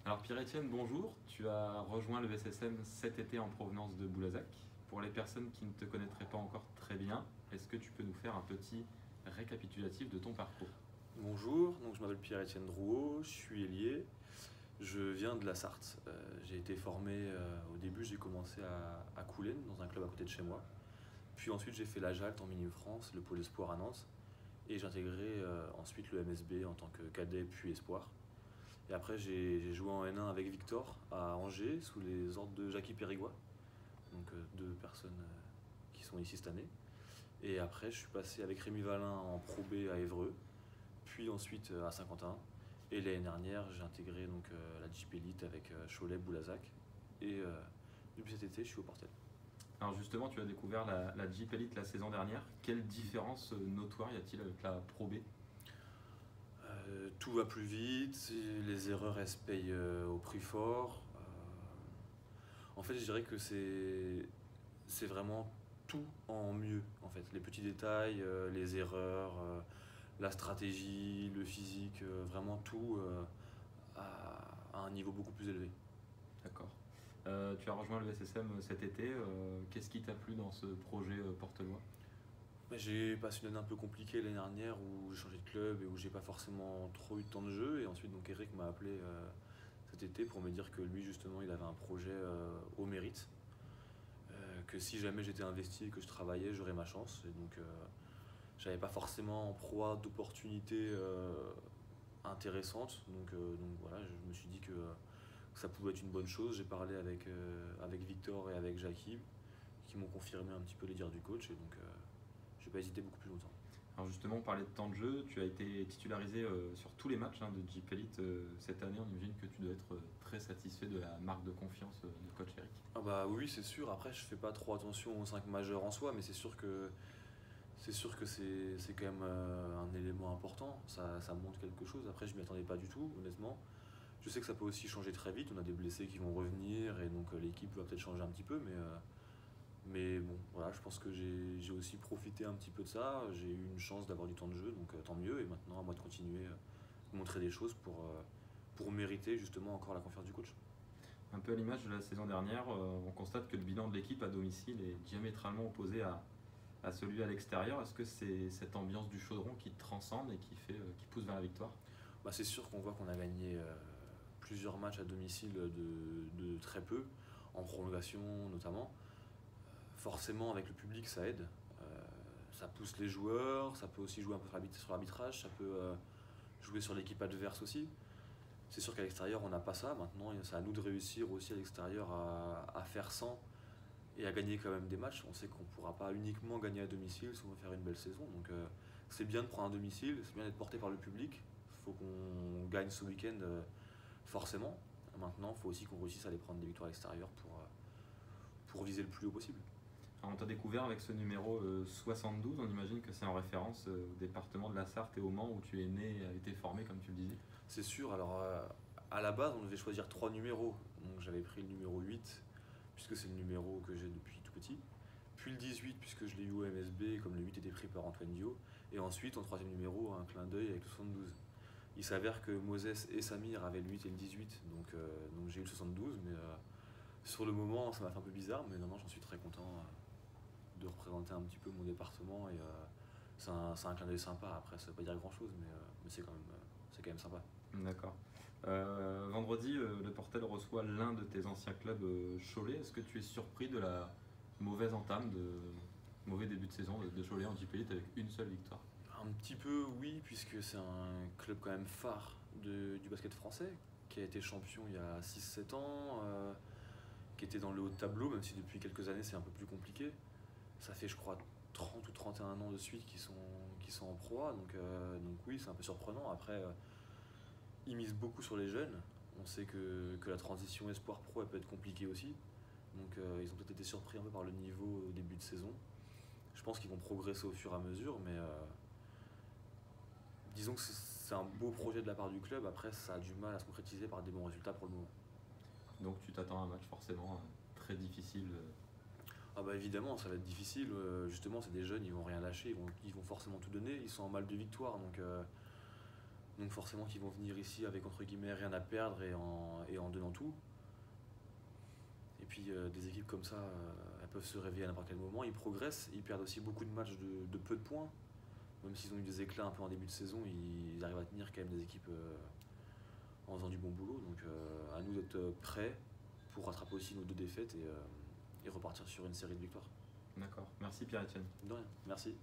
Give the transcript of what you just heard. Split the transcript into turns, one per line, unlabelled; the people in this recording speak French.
Alors Pierre-Étienne, bonjour. Tu as rejoint le SSM cet été en provenance de Boulazac. Pour les personnes qui ne te connaîtraient pas encore très bien, est-ce que tu peux nous faire un petit récapitulatif de ton parcours?
Bonjour, donc je m'appelle Pierre-Étienne Drouot, je suis ailier, je viens de la Sarthe. J'ai été formé, au début j'ai commencé à Coulennes, dans un club à côté de chez moi. Puis ensuite j'ai fait la JALT en Mini France, le pôle espoir à Nantes. Et j'ai intégré ensuite le MSB en tant que cadet puis espoir. Et après j'ai joué en N1 avec Victor à Angers, sous les ordres de Jackie Périgua. Donc deux personnes qui sont ici cette année. Et après je suis passé avec Rémi Valin en Pro B à Évreux, puis ensuite à Saint-Quentin. Et l'année dernière, j'ai intégré donc, la Jeep Elite avec Cholet, Boulazac. Et depuis cet été, je suis au Portel.
Alors justement, tu as découvert la Jeep Elite la saison dernière. Quelle différence notoire y a-t-il avec la Pro B?
Tout va plus vite, les erreurs elles se payent au prix fort. En fait, je dirais que c'est vraiment tout en mieux. En fait, les petits détails, les erreurs, la stratégie, le physique, vraiment tout à un niveau beaucoup plus élevé.
D'accord. Tu as rejoint le SSM cet été. Qu'est-ce qui t'a plu dans ce projet portelois?
Bah, j'ai passé une année un peu compliquée l'année dernière où j'ai changé de club et où j'ai pas forcément trop eu de temps de jeu. Et ensuite, donc Eric m'a appelé cet été pour me dire que lui, justement, il avait un projet au mérite. Que si jamais j'étais investi et que je travaillais, j'aurais ma chance. Et donc, j'avais pas forcément en proie d'opportunités intéressantes. Donc voilà, je me suis dit que ça pouvait être une bonne chose. J'ai parlé avec Victor et avec Jackie qui m'ont confirmé un petit peu les dires du coach. Et donc, j'ai pas hésité beaucoup plus longtemps.
Alors justement, on parlait de temps de jeu. Tu as été titularisé sur tous les matchs de Jeep Elite cette année. On imagine que tu dois être très satisfait de la marque de confiance du coach Eric.
Ah bah oui, c'est sûr. Après, je fais pas trop attention aux 5 majeurs en soi, mais c'est sûr que c'est quand même un élément important. Ça montre quelque chose. Après, je m'y attendais pas du tout, honnêtement. Je sais que ça peut aussi changer très vite. On a des blessés qui vont revenir et donc l'équipe va peut-être changer un petit peu, mais bon, voilà, je pense que j'ai aussi profité un petit peu de ça. J'ai eu une chance d'avoir du temps de jeu, donc tant mieux. Et maintenant, à moi de continuer, de montrer des choses pour mériter justement encore la confiance du coach.
Un peu à l'image de la saison dernière, on constate que le bilan de l'équipe à domicile est diamétralement opposé à celui à l'extérieur. Est-ce que c'est cette ambiance du chaudron qui transcende et qui pousse vers la victoire?
Bah, c'est sûr qu'on voit qu'on a gagné plusieurs matchs à domicile de très peu, en prolongation notamment. Forcément, avec le public, ça aide. Ça pousse les joueurs, ça peut aussi jouer un peu sur l'arbitrage, ça peut jouer sur l'équipe adverse aussi. C'est sûr qu'à l'extérieur, on n'a pas ça. Maintenant, c'est à nous de réussir aussi à l'extérieur à faire sans et à gagner quand même des matchs. On sait qu'on ne pourra pas uniquement gagner à domicile si on veut faire une belle saison. Donc, c'est bien de prendre un domicile, c'est bien d'être porté par le public. Il faut qu'on gagne ce week-end forcément. Maintenant, il faut aussi qu'on réussisse à aller prendre des victoires à l'extérieur pour viser le plus haut possible.
Alors, on t'a découvert avec ce numéro 72. On imagine que c'est en référence au département de la Sarthe et au Mans où tu es né et a été formé, comme tu le disais.
C'est sûr, alors à la base, on devait choisir 3 numéros. Donc, j'avais pris le numéro 8, puisque c'est le numéro que j'ai depuis tout petit. Puis le 18, puisque je l'ai eu au MSB, comme le 8 était pris par Antoine Dio. Et ensuite, en troisième numéro, un clin d'œil avec le 72. Il s'avère que Moses et Samir avaient le 8 et le 18, donc j'ai eu le 72. Mais sur le moment, ça m'a fait un peu bizarre, mais non, j'en suis très content de représenter un petit peu mon département. Et c'est un clin d'œil sympa. Après, ça ne veut pas dire grand-chose, mais c'est quand même sympa.
D'accord. Vendredi, le Portel reçoit l'un de tes anciens clubs, Cholet. Est-ce que tu es surpris de la mauvaise entame, mauvais début de saison de Cholet en JP Elite avec une seule victoire?
Un petit peu, oui, puisque c'est un club quand même phare du basket français, qui a été champion il y a 6 7 ans, qui était dans le haut de tableau, même si depuis quelques années c'est un peu plus compliqué. Ça fait, je crois, 30 ou 31 ans de suite qu'ils sont en proie, donc oui, c'est un peu surprenant. Après, ils misent beaucoup sur les jeunes. On sait que la transition espoir-pro elle peut être compliquée aussi. Donc ils ont peut-être été surpris un peu par le niveau au début de saison. Je pense qu'ils vont progresser au fur et à mesure, mais disons que c'est un beau projet de la part du club. Après, ça a du mal à se concrétiser par des bons résultats pour le moment.
Donc tu t'attends à un match forcément très difficile.
Ah bah évidemment, ça va être difficile. Justement, c'est des jeunes, ils vont rien lâcher, ils vont forcément tout donner. Ils sont en mal de victoire, donc forcément qu'ils vont venir ici avec entre guillemets rien à perdre et en donnant tout. Et puis des équipes comme ça, elles peuvent se réveiller à n'importe quel moment, ils progressent, ils perdent aussi beaucoup de matchs de peu de points. Même s'ils ont eu des éclats un peu en début de saison, ils arrivent à tenir quand même des équipes en faisant du bon boulot. Donc à nous d'être prêts pour rattraper aussi nos 2 défaites et repartir sur une série de victoires.
D'accord. Merci Pierre-Etienne.
De rien, merci.